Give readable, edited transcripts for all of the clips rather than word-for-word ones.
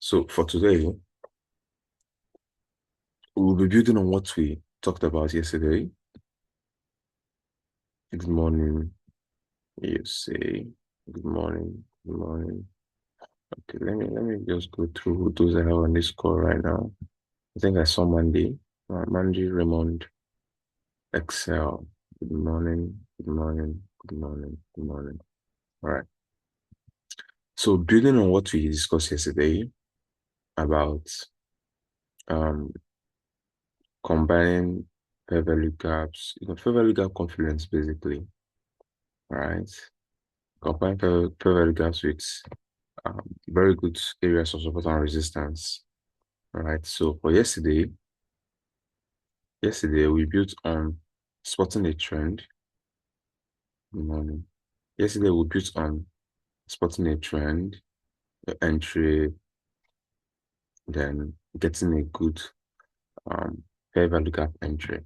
So for today, we'll be building on what we talked about yesterday. Good morning. You say good morning. Good morning. Okay, let me just go through those I have on this call right now. I think I saw Mandy. Mandy Raymond Excel. Good morning. Good morning. Good morning. Good morning. All right. So building on what we discussed yesterday about um combining fair value gaps, fair value gap confluence basically. All right. Combine fair value gaps with very good areas of support and resistance. All right. So for yesterday we built on spotting a trend. Yesterday we built on spotting a trend, entry, then getting a good fair value gap entry.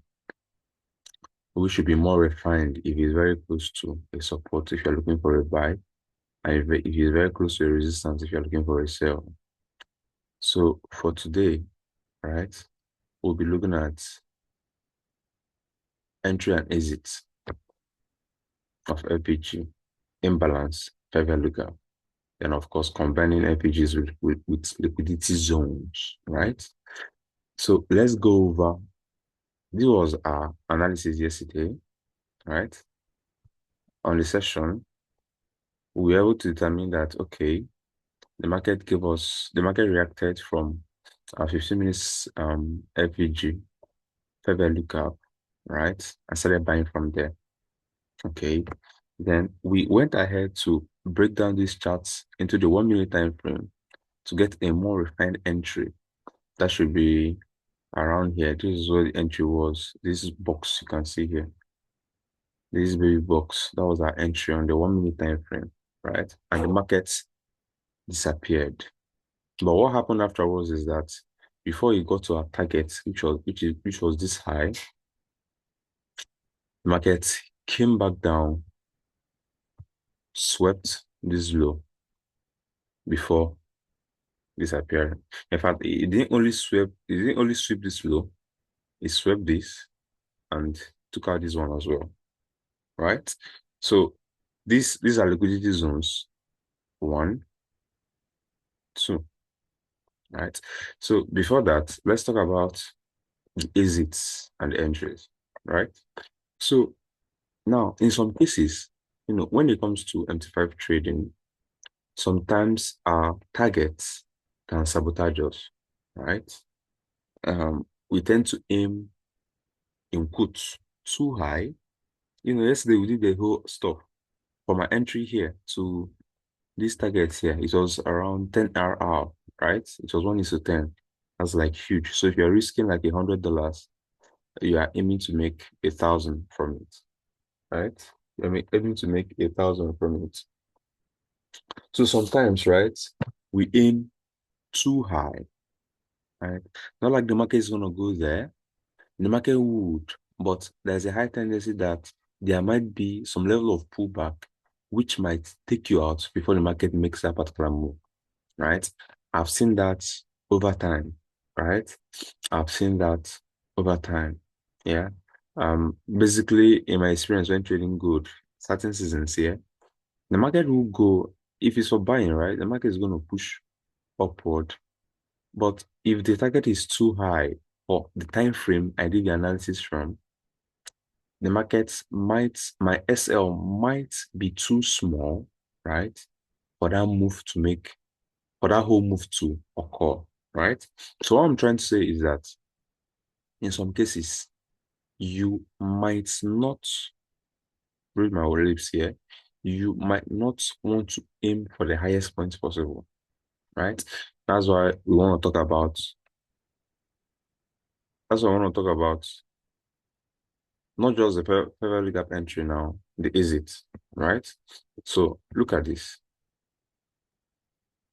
We should be more refined if it's very close to a support if you're looking for a buy, and if it's very close to a resistance if you're looking for a sell. So for today, right, we'll be looking at entry and exit of LPG, imbalance, fair value gap. Then, of course, combining LPGs with liquidity zones, right? So let's go over. This was our analysis yesterday, right? On the session, we were able to determine that, okay, the market reacted from 15 minutes LPG, fair value gap, right? And started buying from there. Okay. Then we went ahead to break down these charts into the 1 minute time frame to get a more refined entry. That should be around here. This is where the entry was. This box you can see here. This baby box. That was our entry on the 1 minute time frame, right? And the market disappeared. But what happened afterwards is that before it got to our target, which was this high, the market came back down, swept this low before disappearing. In fact, it didn't only sweep this low, it swept this and took out this one as well. Right? So these are liquidity zones. 1, 2. Right. So before that, let's talk about the exits and the entries. Right. So now in some cases, when it comes to MT5 trading, sometimes our targets can sabotage us, right? We tend to aim in quotes too high. Yesterday we did the whole stuff from my entry here to this target here. It was around 10 RR, right? It was 1:10. That's like huge. So if you're risking like $100, you are aiming to make 1,000 from it, right? You're aiming to make 1,000 from it. So sometimes, right, we aim too high, right? Not like the market is gonna go there. The market would, but there's a high tendency that there might be some level of pullback, which might take you out before the market makes that particular move, right? I've seen that over time, right? I've seen that over time. Yeah. Basically, in my experience when trading good, certain seasons here, the market will go, if it's for buying, right? The market is going to push upward. But if the target is too high for the time frame I did the analysis from, the my SL might be too small, right? For that whole move to occur, right? So what I'm trying to say is that in some cases, you might not, read my lips here, you might not want to aim for the highest points possible, right? That's why we want to talk about, that's why I want to talk about not just the fair value gap entry now, the exit, right? So look at this.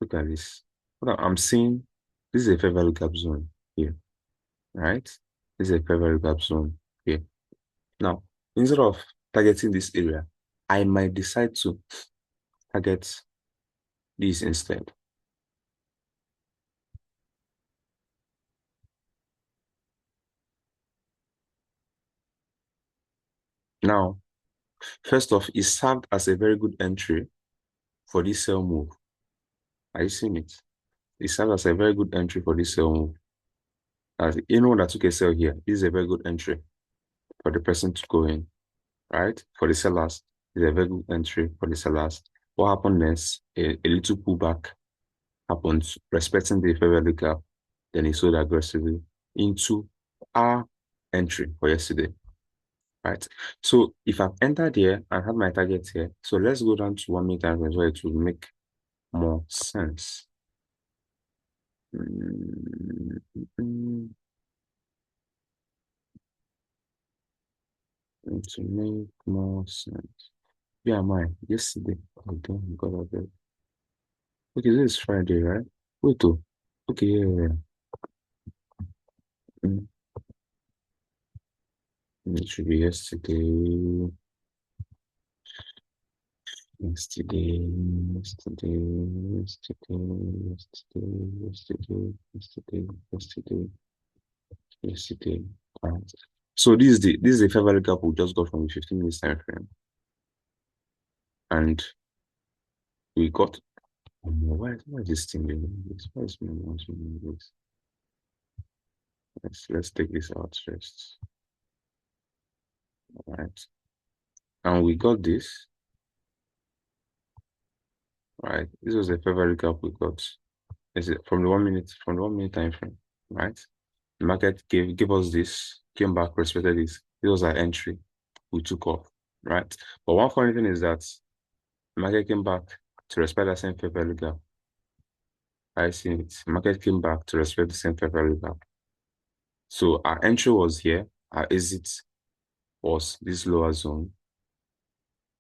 Look at this. I'm seeing this is a fair value gap zone here, right? This is a fair value gap zone here. Now, instead of targeting this area, I might decide to target this instead. Now, first off, it served as a very good entry for this sell move. Are you seeing it? It served as a very good entry for this sell move. As anyone that took a sell here, this is a very good entry for the person to go in, right? For the sellers, it's a very good entry for the sellers. What happened next? A little pullback happened, respecting the fair value gap. Then he sold aggressively into our entry for yesterday, right? So if I've entered here and had my target here, so let's go down to 1 minute time frames where it will make more sense. To make more sense. Yeah, mine yesterday. Oh, damn, God, I beg. Okay, this is Friday, right? Wait, oh. Okay, yeah, yeah, yeah. Mm, it should be yesterday. Yesterday, yesterday, yesterday, yesterday, yesterday, yesterday, yesterday, yesterday. Alright. So this is the fair value gap we just got from the 15 minutes time frame. And we got why is this thing doing this? Why is my mouse doing this? Let's take this out first. All right. And we got this. Right. This was a fair value gap we got. Is it from the 1 minute time frame, right? The market gave us this, came back, respected this. This was our entry. We took off, right? But one funny thing is that the market came back to respect the same fair value gap. I see it. The market came back to respect the same fair value gap. So our entry was here, our exit was this lower zone.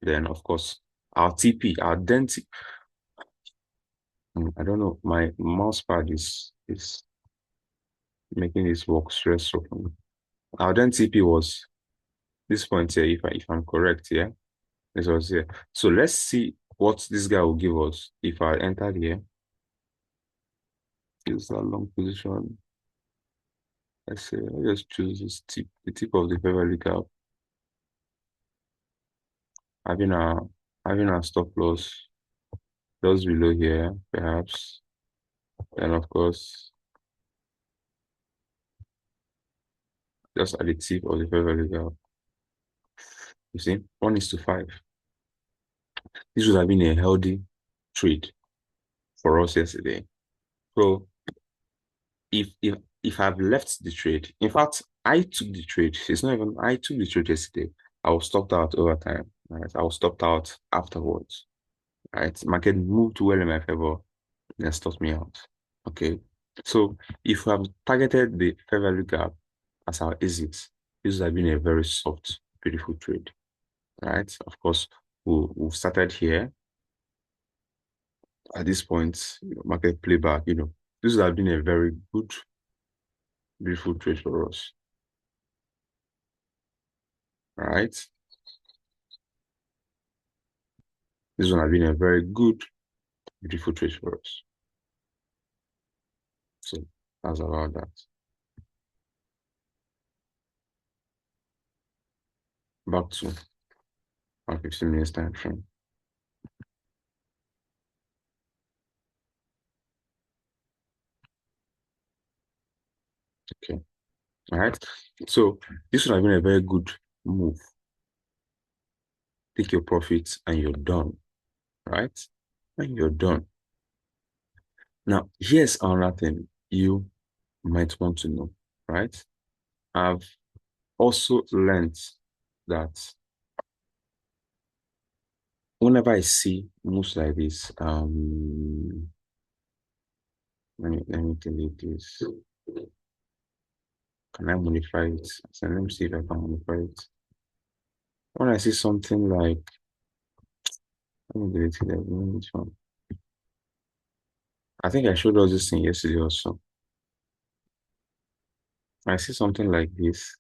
Then of course our TP, our density. I don't know, my mouse pad is making this work stressful for me. Our then TP was this point here, if I'm correct here. This was here. So let's see what this guy will give us if I entered here. Use that long position. Let's say let's choose this tip, the tip of the fair value gap. Having a having a stop loss just below here, perhaps. And of course, just at the tip of the fair value gap. You see, 1:5. This would have been a healthy trade for us yesterday. So if I've left the trade, in fact, I took the trade. It's not even I took the trade yesterday. I was stopped out over time. Right? I was stopped out afterwards. Right? Market moved well in my favor, then stopped me out. Okay. So if we have targeted the fair value gap as our exit, this would have been a very soft, beautiful trade. Right? Of course, we've started here. At this point, market playback, this would have been a very good, beautiful trade for us. All right. This one has been a very good, beautiful trade for us. So that's about that. Back to our 15 minutes time frame. Okay. All right. So this would have been a very good move. Take your profits and you're done. Right? And you're done. Now, here's another thing you might want to know, right? I've also learned that whenever I see moves like this, let me delete this. Can I modify it? So let me see if I can modify it. When I see something like, let me delete it. One. I think I showed us this thing yesterday also. I see something like this.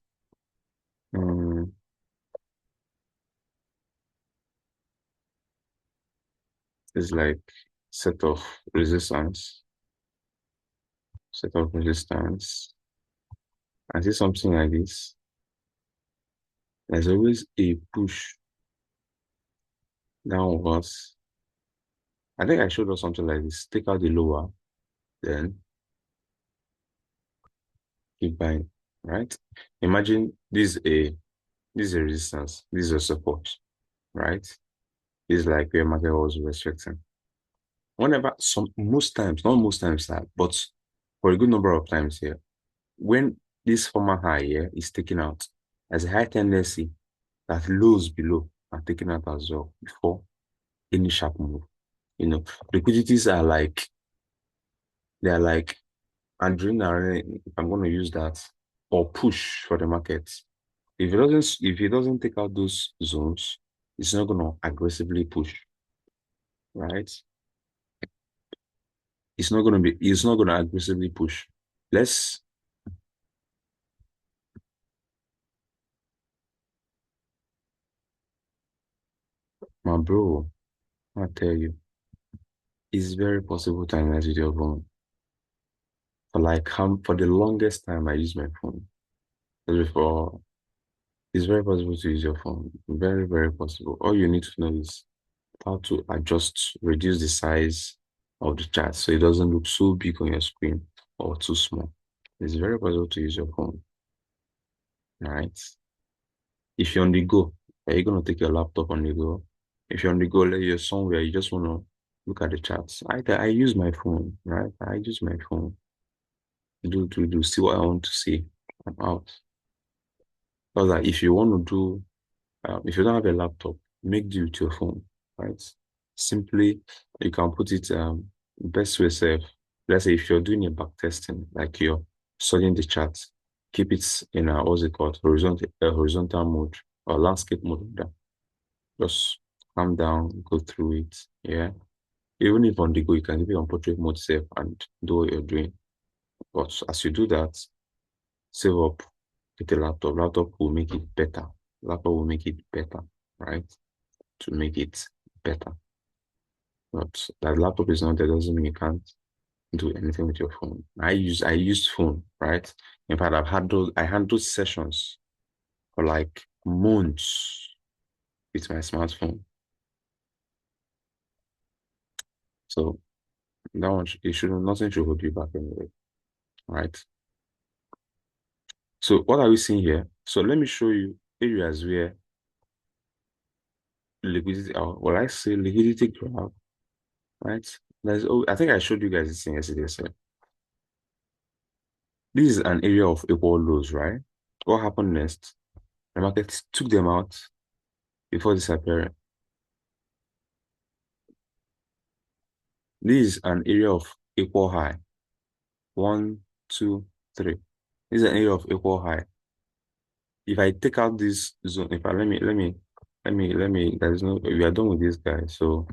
It's like set of resistance. Set of resistance. I see something like this. There's always a push downwards. I think I showed us something like this. Take out the lower, then keep buying, right? Imagine this is a resistance, this is a support, right? This is like where market was restricting. Whenever most times, not most times that, but for a good number of times here, when this former high here is taken out, there's a high tendency that lows below are taken out as well before any sharp move. You know, liquidities are like they're like adrenaline, if I'm going to use that, or push for the market. If it doesn't take out those zones, it's not going to aggressively push, right? It's not going to aggressively push. Let's, my bro, I tell you, it's very possible to analyze with your phone. For the longest time, I use my phone. Before, it's very possible to use your phone. Very, very possible. All you need to know is how to reduce the size of the chart so it doesn't look so big on your screen or too small. It's very possible to use your phone, right? If you're on the go, are you going to take your laptop on the go? If you're on the go, like you're somewhere, you just want to look at the charts. I use my phone, right? I use my phone to see what I want to see. I'm out. Because like, if you want to do if you don't have a laptop, make do with your phone, right? Simply, you can put it best way safe. Let's say if you're doing a back testing, like you're studying the chart, keep it in a what's it called, horizontal mode or landscape mode. Just calm down, go through it. Yeah. Even if on the go, you can keep it on portrait mode safe and do what you're doing. But as you do that, save up with a laptop. Laptop will make it better. Laptop will make it better, right? To make it better. But that laptop is not there doesn't mean you can't do anything with your phone. I used phone, right? In fact, I handled sessions for like months with my smartphone. So that one it shouldn't nothing should hold you back anyway, right? So what are we seeing here? So let me show you areas where liquidity, well, I say liquidity graph, right? I think I showed you guys this thing yesterday. So this is an area of equal lows, right? What happened next? The market took them out before disappearing. This is an area of equal high. One, two, three. This is an area of equal high. If I take out this zone, if I there's no, we are done with this guy. So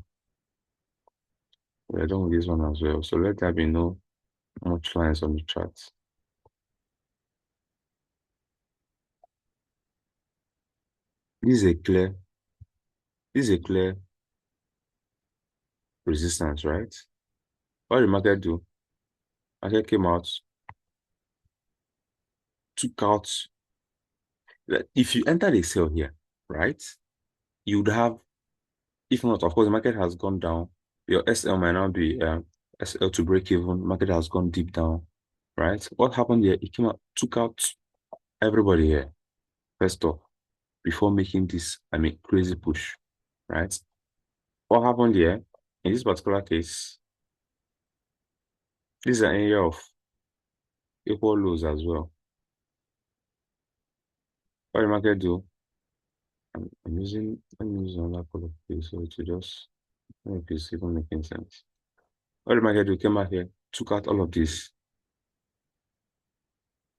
we are done with this one as well. So let there be no much lines on the chart. This is a clear, this is a clear resistance, right? What did the market do? Market came out, took out. If you enter the sell here, right? You would have, if not, of course, the market has gone down. Your SL might now be SL to break even. Market has gone deep down, right? What happened here? It came out, took out everybody here, first off, before making this, crazy push, right? What happened here? In this particular case, this is an area of equal lows as well. What the market do? I'm using another color, please, so to just make this even making sense. What the market do? Came back here, took out all of this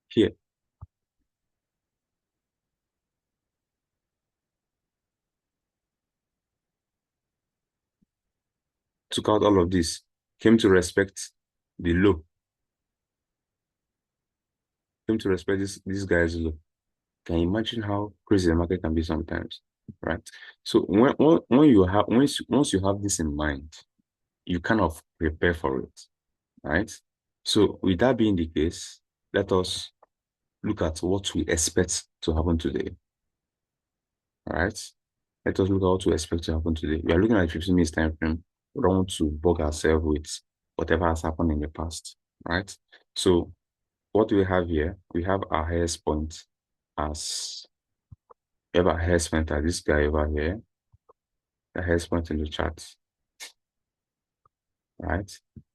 here, took out all of this, came to respect the low, came to respect this guy's low. Can you imagine how crazy the market can be sometimes, right? So when you have once you have this in mind, you kind of prepare for it, right? So with that being the case, let us look at what we expect to happen today. All right. Let us look at what to expect to happen today. We are looking at 15 minutes time frame. We don't want to bug ourselves with whatever has happened in the past. Right. So what do we have here? We have our highest point as we have our highest point as this guy over here, the highest point in the chart, right?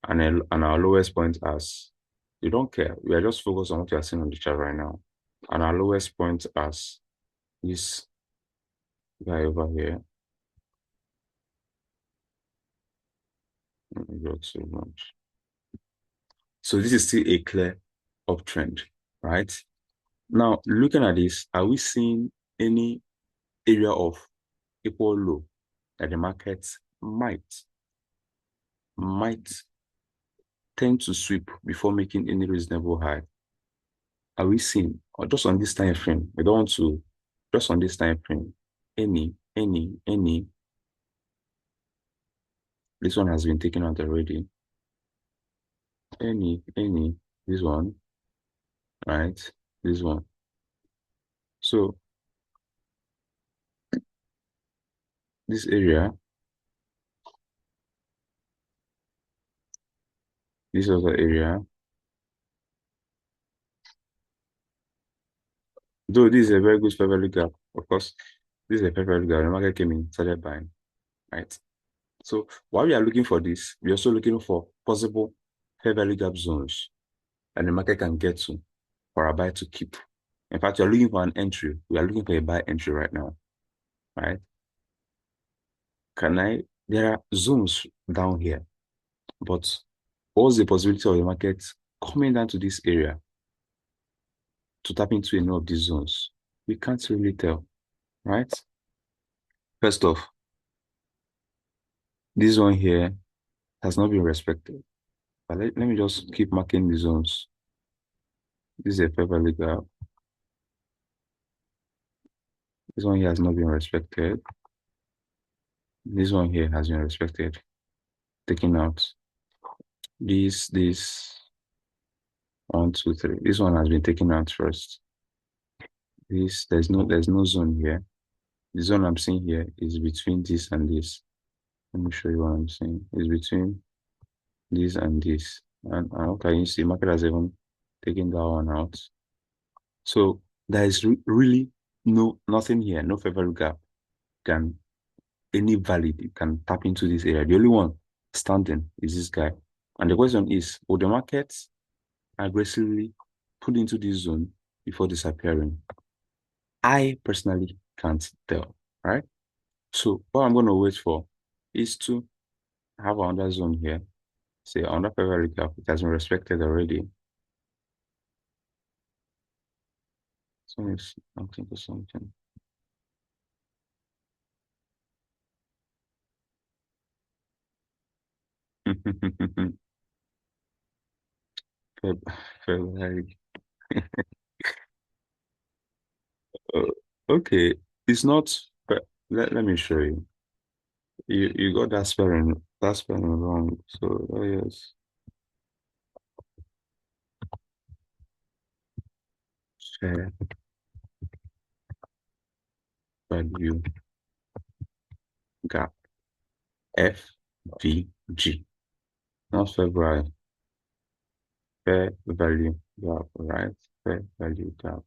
And our lowest point as we don't care. We are just focused on what you are seeing on the chart right now. And our lowest point as this guy over here. Let me go too much. So this is still a clear uptrend, right? Now, looking at this, are we seeing any area of equal low that the market might tend to sweep before making any reasonable high? Are we seeing, or just on this time frame? We don't want to, just on this time frame, any, this one has been taken out already. Any, this one, right? This one. So this area, this other area, though this is a very good fair value gap, of course, this is a fair value gap. The market came in, started buying, right? So while we are looking for this, we're also looking for possible fair value gap zones that the market can get to for a buy to keep. In fact, you're looking for an entry. We are looking for a buy entry right now, right? There are zones down here, but what's the possibility of the market coming down to this area to tap into any of these zones? We can't really tell, right? First off, this one here has not been respected. But let me just keep marking the zones. This is a fair value gap. This one here has not been respected. This one here has been respected. Taking out this 1, 2, 3. This one has been taken out first. There's no zone here. The zone I'm seeing here is between this and this. Let me show you what I'm saying. It's between this and this. And okay, you see, market has even taken that one out. So there is really nothing here, no favorable gap can any valid can tap into this area. The only one standing is this guy. And the question is, will the market aggressively put into this zone before disappearing? I personally can't tell, right? So what I'm going to wait for is to have another zone here. Say under favorable gap, it has been respected already. So it's something for something. February. Uh, okay, it's not. Let me show you. You got that spelling wrong. So yes, fair value gap FVG, not February. Fair value gap, right? Fair value gap.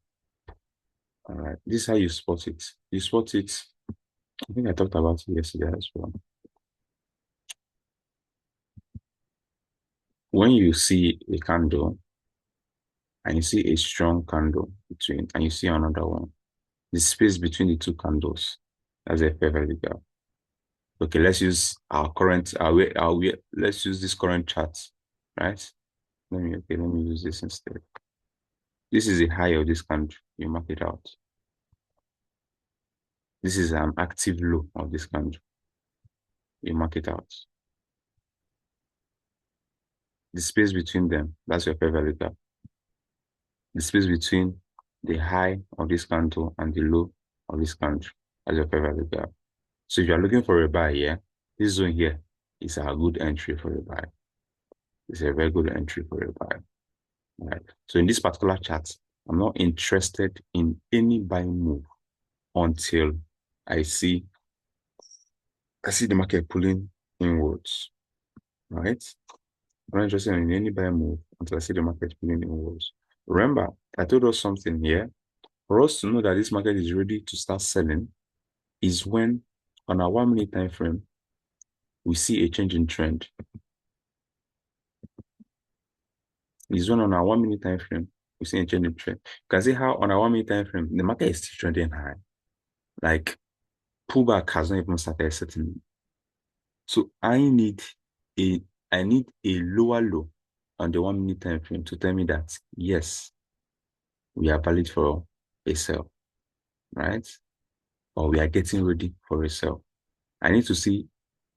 All right. This is how you spot it. You spot it. I think I talked about it yesterday as well. When you see a candle and you see a strong candle between, and you see another one, the space between the two candles, that's a fair value gap. Okay, let's use our current, let's use this current chart, right? Let me use this instead. This is the high of this candle. You mark it out. This is an active low of this candle. You mark it out. The space between them, that's your fair value gap. The space between the high of this candle and the low of this candle, that's your fair value gap. So if you're looking for a buy here, this zone here is a good entry for a buy. It's a very good entry for a buy. Right. So in this particular chart, I'm not interested in any buying move until I see the market pulling inwards, right? I'm not interested in any buy move until I see the market pulling inwards. Remember, I told us something here. For us to know that this market is ready to start selling is when on our 1 minute time frame, we see a change in trend. Is when on our 1 minute time frame, we see a change in trend. You can see how on our 1 minute time frame, the market is still trending high. Like pullback has not even started setting. So a I need a lower low on the 1 minute time frame to tell me that yes, we are valid for a sell, right? Or we are getting ready for a sell. I need to see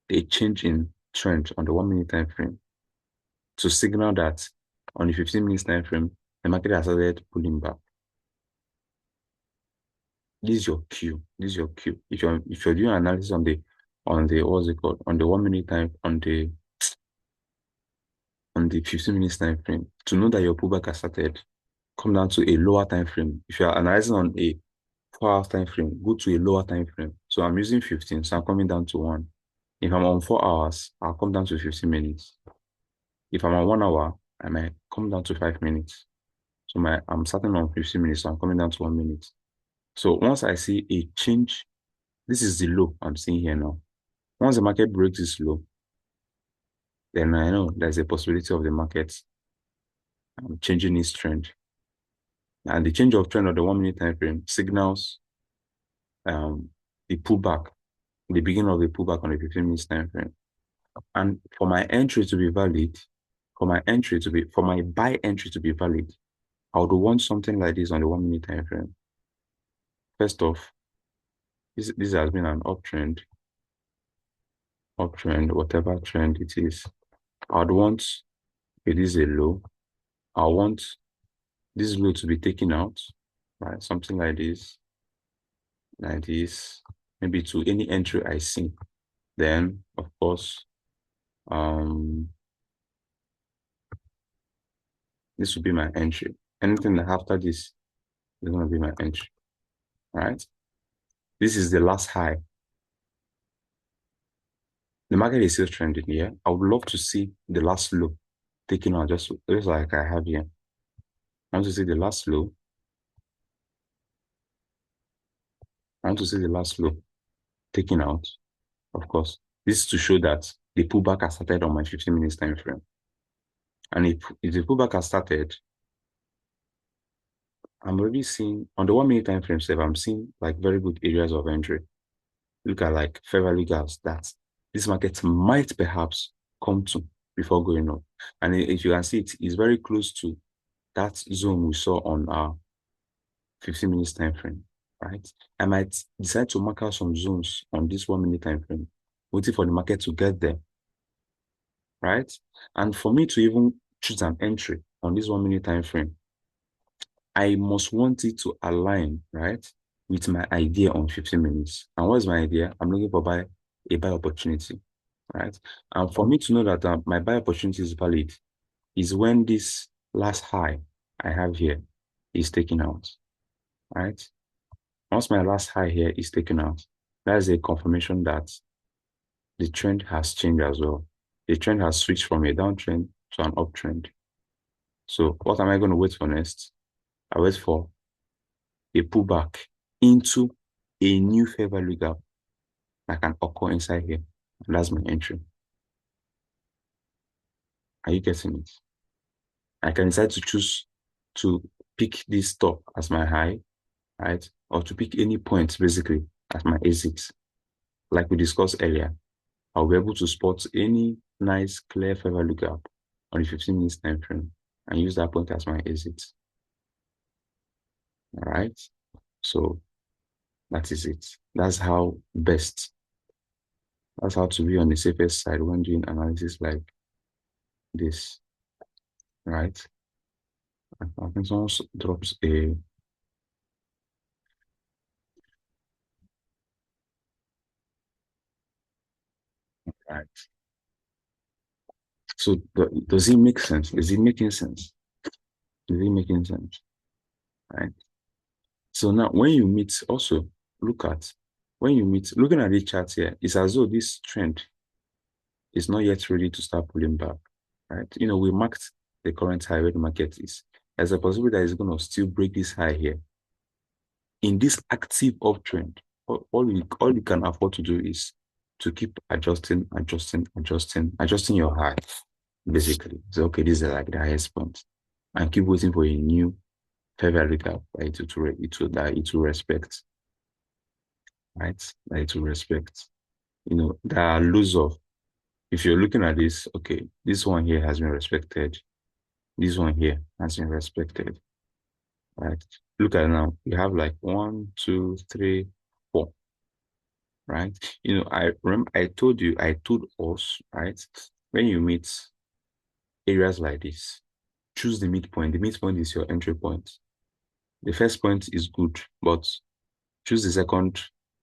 a change in trend on the 1 minute time frame to signal that on the 15 minutes time frame, the market has started pulling back. This is your cue. This is your cue. If you're doing analysis on the what's it called on the 1 minute time on the 15 minutes time frame to know that your pullback has started, come down to a lower time frame. If you are analyzing on a 4 hour time frame, go to a lower time frame. So I'm using 15, so I'm coming down to 1. If I'm on 4 hours, I'll come down to 15 minutes. If I'm on 1 hour, I might come down to 5 minutes. So I'm starting on 15 minutes, so I'm coming down to 1 minute. So once I see a change, this is the low I'm seeing here now. Once the market breaks this low, then I know there's a possibility of the market changing its trend. And the change of trend of the 1 minute time frame signals the pullback, the beginning of the pullback on the 15 minutes time frame. And for my entry to be valid, for my buy entry to be valid, I would want something like this on the 1 minute time frame. First off, this has been an uptrend, whatever trend it is. I'd want it is a low. I want this low to be taken out, right? Something like this, maybe to any entry I see. Then, of course, this will be my entry. Anything after this is going to be my entry, right? This is the last high. The market is still trending here. I would love to see the last low taken out, just like I have here. I want to see the last low. I want to see the last low taken out, of course. This is to show that the pullback has started on my 15 minutes time frame. And if the pullback has started, I'm already seeing on the 1 minute time frame, I'm seeing like very good areas of entry. Look at like fair value gaps that this market might perhaps come to before going up. And if you can see, it's very close to that zone we saw on our 15 minutes time frame, right? I might decide to mark out some zones on this 1 minute time frame, waiting for the market to get there, right? And for me to even choose an entry on this 1 minute time frame, I must want it to align, right, with my idea on 15 minutes. And what is my idea? I'm looking for a buy opportunity, right? And for me to know that my buy opportunity is valid is when this last high I have here is taken out, right? Once my last high here is taken out, that is a confirmation that the trend has changed as well. The trend has switched from a downtrend to an uptrend. So what am I going to wait for next? I wait for a pullback into a new fair value gap that can occur inside here. And that's my entry. Are you getting it? I can decide to choose to pick this top as my high, right? Or to pick any point basically as my exit. Like we discussed earlier, I'll be able to spot any nice clear fair value gap on the 15 minutes time frame and use that point as my exit. All right. So that is it. That's how to be on the safest side when doing analysis like this, right? I think someone drops a right. So does it make sense? Is it making sense? Is it making sense? Right. So now when you meet, also look at when you meet, looking at this chart here, it's as though this trend is not yet ready to start pulling back, right? We marked the current high where the market is. There's a possibility that it's going to still break this high here. In this active uptrend, all you can afford to do is to keep adjusting your high, basically. So, okay, this is like the highest point, and keep waiting for a new fair value gap that it will respect, right? That it will respect. There are loads of, if you're looking at this, okay, this one here has been respected. This one here has been respected, right? Look at it now. We have like 1, 2, 3, 4, right? I remember I told us, right? When you meet areas like this, choose the midpoint. The midpoint is your entry point. The first point is good, but choose the second.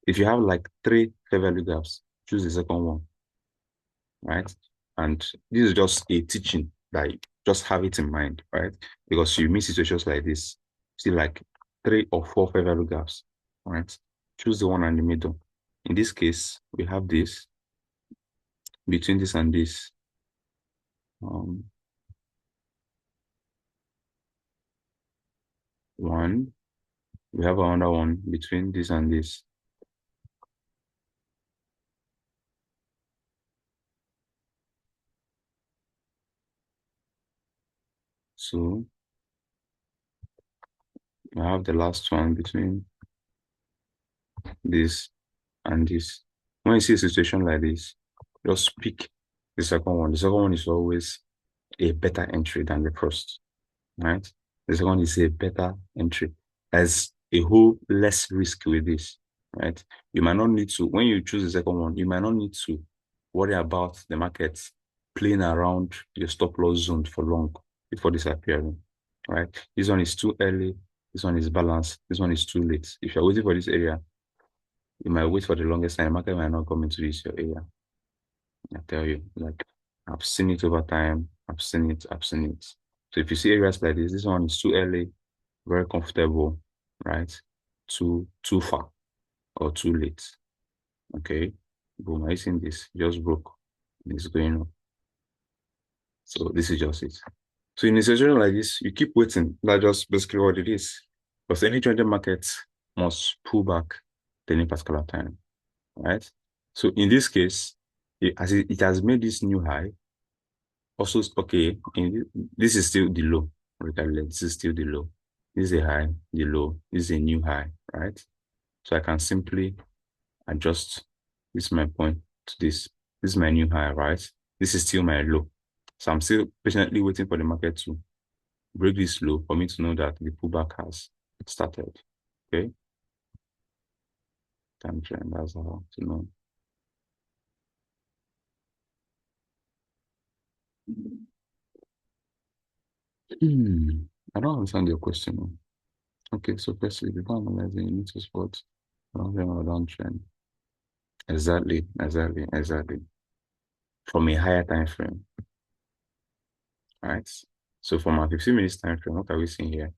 If you have like 3 fair value gaps, choose the second one, right? And this is just a teaching that just have it in mind, right? Because you meet situations like this, see like 3 or 4 fair value gaps, right? Choose the one in the middle. In this case, we have this between this and this. One, we have another one between this and this. So we have the last one between this and this. When you see a situation like this, just pick the second one. The second one is always a better entry than the first, right? The second one is a better entry. There's a whole less risk with this, right? You might not need to, when you choose the second one, you might not need to worry about the market playing around your stop loss zone for long before disappearing, right? This one is too early. This one is balanced. This one is too late. If you're waiting for this area, you might wait for the longest time. The market might not come into this your area. I tell you, like I've seen it over time. I've seen it. So if you see areas like this one is too early, very comfortable, right? Too far or too late. Okay. Boom, I seen this just broke. It's going up. So this is just it. So in a situation like this, you keep waiting. That's just basically what it is. Because any trading market must pull back at any particular time, right? So in this case, it has made this new high. Also, okay, this is still the low. This is still the low. This is a high, the low. This is a new high, right? So I can simply adjust this my point to this. This is my new high, right? This is still my low. So I'm still patiently waiting for the market to break this low for me to know that the pullback has started. Okay. Time trend, that's how to know. I don't understand your question. Okay, so firstly, before analyzing, you need to spot a downtrend. Exactly. From a higher time frame, right? So from a 15 minutes time frame, what are we seeing here?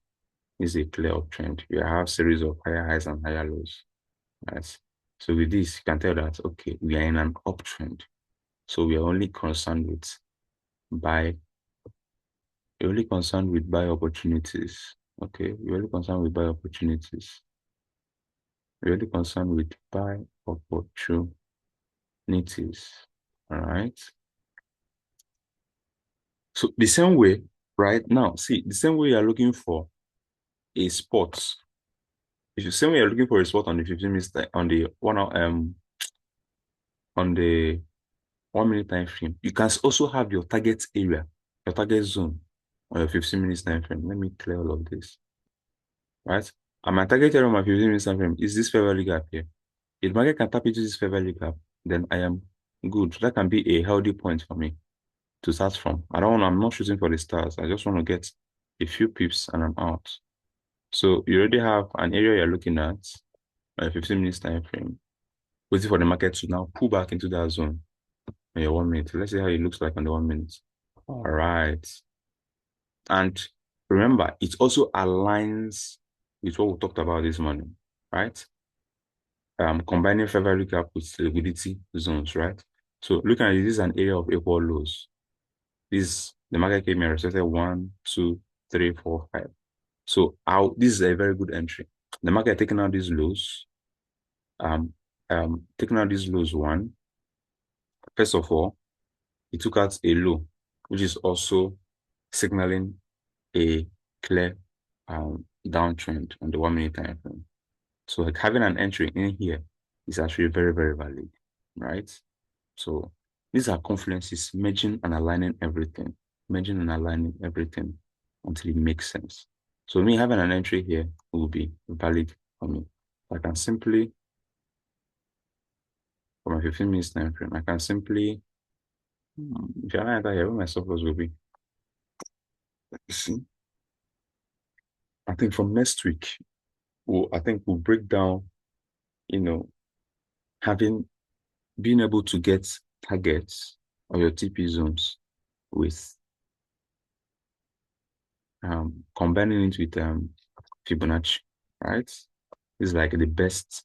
Is a clear uptrend. You have series of higher highs and higher lows, right? So with this, you can tell that, okay, we are in an uptrend. So we are only concerned with buy, we're only concerned with buy opportunities. Okay, we're only concerned with buy opportunities. We're only concerned with buy opportunities. All right. So the same way, right now, see, the same way you're looking for a spot. If you say you're looking for a spot on the 15 minutes on the 1 minute time frame, you can also have your target area, your target zone on your 15 minutes time frame. Let me clear all of this. Right? And my target area on my 15 minutes time frame is this fair value gap here. If the market can tap into this fair value gap, then I am good. That can be a healthy point for me to start from. I'm not shooting for the stars. I just want to get a few pips and I'm out. So you already have an area you're looking at, a 15 minutes time frame, waiting for the market to now pull back into that zone on your 1 minute. Let's see how it looks like on the 1 minute. All right. And remember, it also aligns with what we talked about this morning, right? combining fair value gap with liquidity zones, right? So looking at it, this is an area of equal lows. This the market came in respected 1, 2, 3, 4, 5. So this is a very good entry. The market taking out these lows, taking out these lows one. First of all, it took out a low, which is also signaling a clear downtrend on the 1 minute time frame. So like having an entry in here is actually very, very valid, right? So these are confluences, merging and aligning everything, until it makes sense. So me having an entry here will be valid for me. I can simply, for my 15 minutes time frame, I can simply, if I enter here, where my stop loss will be. See, I think from next week, we'll break down, you know, being able to get targets or your TP zones with combining it with Fibonacci, right? These are the best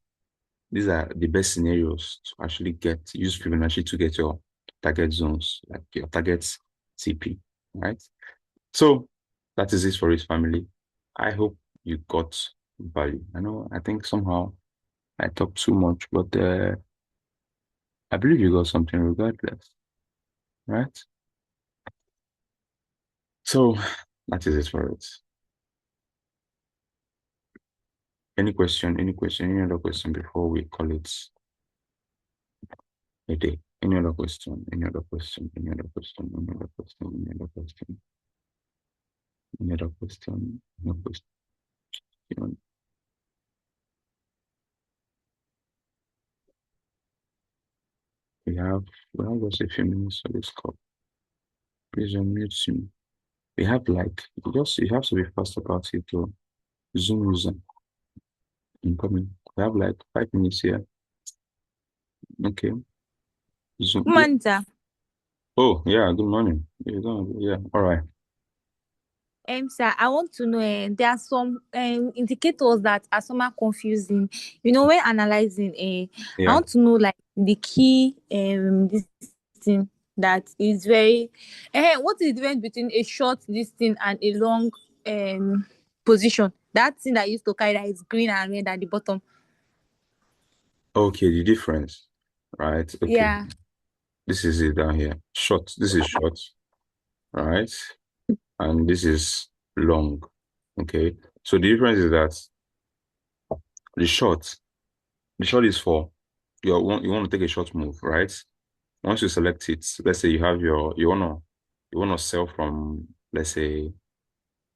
scenarios to actually use Fibonacci to get your target zones, like your target TP, right? So that is it for his family. I hope you got value. I think somehow I talked too much, but I believe you got something regardless, right? So that is it for it. Any question, any other question before we call it a day? Any other question, any other question, any other question, any other question, any other question, any other question, no question. We have just a few minutes for this call. Please unmute me. We have you have to be fast about it to Zoom user incoming. We have like 5 minutes here. Okay. Zoom. Good morning, sir. Oh, yeah, good morning. Yeah, all right. Sir, I want to know, there are some indicators that are somehow confusing. When analyzing, I Yeah. want to know like the key this thing that is very. What is the difference between a short this thing and a long position? That thing that used to carry that is green and red at the bottom. Okay, the difference. Right. Okay. Yeah. This is it down here. Short. This is short. Right. And this is long. Okay. So the difference is that the short, the short is for you want to take a short move, right? Once you select it, let's say you wanna sell from, let's say,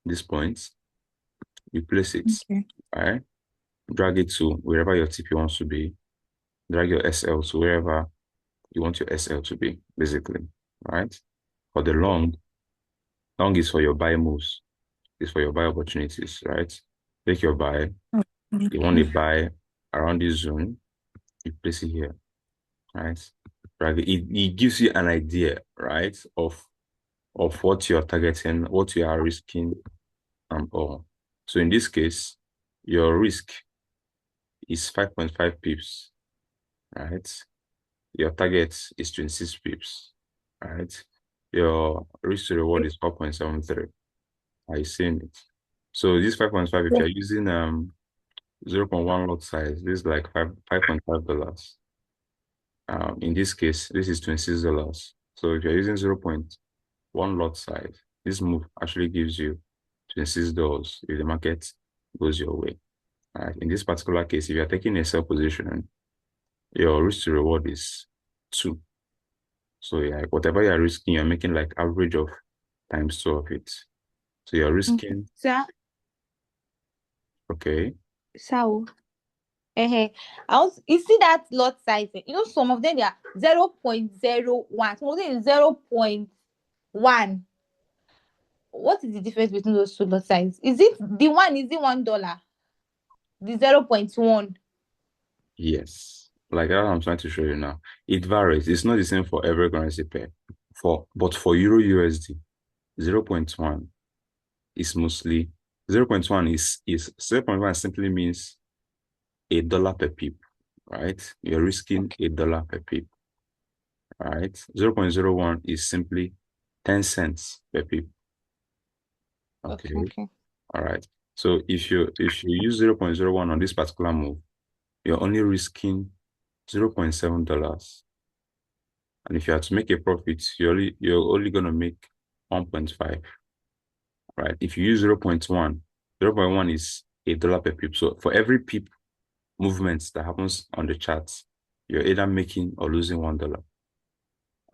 this point, you place it, Okay. right? Drag it to wherever your TP wants to be, drag your SL to wherever you want your SL to be, basically, right? For the long is for your buy moves, is for your buy opportunities, right? Take your buy, you want to Okay. buy around this zone, you place it here, right? Right. It gives you an idea, right, of what you're targeting, what you are risking, and all. So in this case, your risk is 5.5 pips, right? Your target is 26 pips, right? Your risk to reward is 4.73. Are you seeing it? So this 5.5, if Yeah. you're using 0.1 lot size, this is like $5.5. In this case, this is $26. So if you're using 0.1 lot size, this move actually gives you $26 if the market goes your way. In this particular case, if you're taking a sell position, your risk to reward is 2. So yeah, whatever you're risking, you're making like average of times 2 of it. So you're Okay. risking, Sir, okay, so you see that lot size, some of them they are 0.01, some of them is 0.1. What is the difference between those two lot size? Is it $1? The 0.1? yes. Like that I'm trying to show you now. It varies. It's not the same for every currency pair. But for Euro USD, 0.1 is mostly 0.1 is 0.1 simply means $1 per pip, right? You're risking $1 per pip, right? 0.01 is simply 10 cents per pip. Okay. Okay. All right. So if you use 0.01 on this particular move, you're only risking $0.7. And if you have to make a profit, you're only gonna make 1.5. Right? If you use 0.1, 0.1 is $1 per pip. So for every pip movement that happens on the charts, you're either making or losing $1.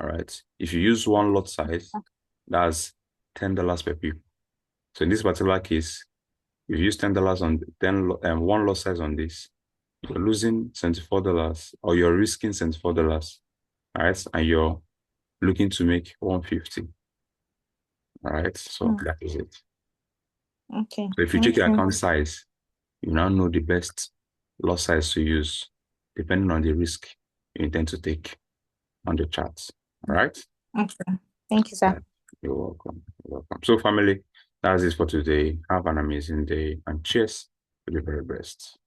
All right. If you use one lot size, that's $10 per pip. So in this particular case, if you use $10 on one lot size on this, you're losing $74 or you're risking $74. All right. And you're looking to make 150. All right. So that is it. Okay. So if you check your account size, you now know the best lot size to use depending on the risk you intend to take on the charts. All right. Okay. Thank you, sir. Yeah, you're welcome. You're welcome. So, family, that's it for today. Have an amazing day and cheers to the very best.